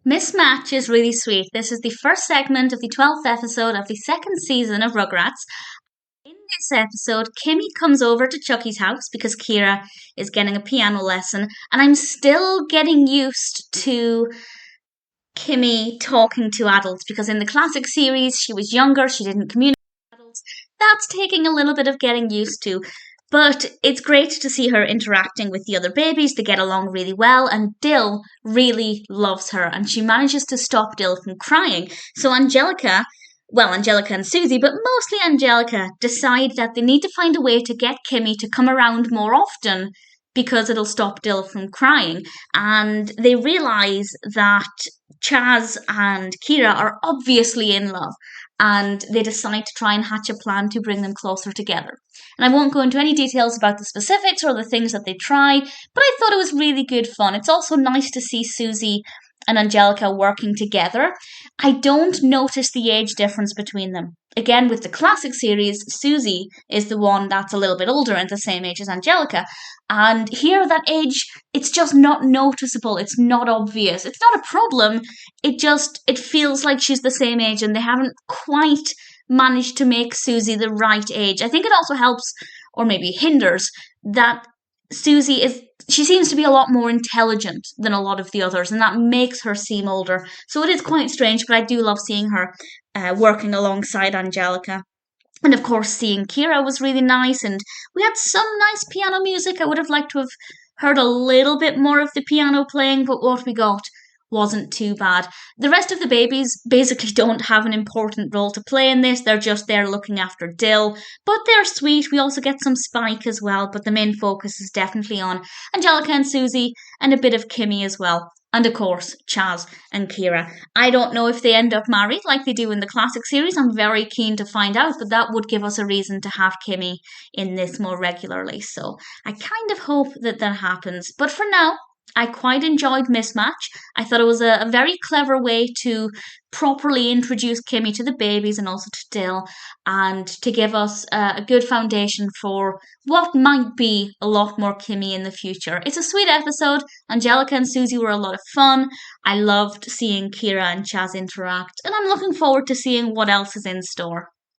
Mismatch is really sweet. This is the first segment of the 12th episode of the second season of Rugrats. In this episode, Kimi comes over to Chuckie's house because Kira is getting a piano lesson, and I'm still getting used to Kimi talking to adults because in the classic series she was younger, she didn't communicate with adults. That's taking a little bit of getting used to. But it's great to see her interacting with the other babies. They get along really well, and Dill really loves her, and she manages to stop Dill from crying. So Angelica and Soucie, but mostly Angelica, decide that they need to find a way to get Kimi to come around more often because it'll stop Dill from crying. And they realise that Chaz and Kira are obviously in love, and they decide to try and hatch a plan to bring them closer together. And I won't go into any details about the specifics or the things that they try, but I thought it was really good fun. It's also nice to see Soucie and Angelica working together. I don't notice the age difference between them. Again, with the classic series, Soucie is the one that's a little bit older and the same age as Angelica. And here, that age, it's just not noticeable. It's not obvious. It's not a problem. It feels like she's the same age, and they haven't quite managed to make Soucie the right age. I think it also helps, or maybe hinders, that she seems to be a lot more intelligent than a lot of the others, and that makes her seem older. So it is quite strange, but I do love seeing her working alongside Angelica. And of course, seeing Kira was really nice, and we had some nice piano music. I would have liked to have heard a little bit more of the piano playing, but what we got wasn't too bad. The rest of the babies basically don't have an important role to play in this. They're just there looking after Dill, but they're sweet. We also get some Spike as well, but the main focus is definitely on Angelica and Soucie and a bit of Kimi as well. And of course, Chaz and Kira. I don't know if they end up married like they do in the classic series. I'm very keen to find out, but that would give us a reason to have Kimi in this more regularly. So I kind of hope that happens. But for now, I quite enjoyed Mismatch. I thought it was a very clever way to properly introduce Kimi to the babies and also to Dill, and to give us a good foundation for what might be a lot more Kimi in the future. It's a sweet episode. Angelica and Soucie were a lot of fun. I loved seeing Kira and Chaz interact, and I'm looking forward to seeing what else is in store.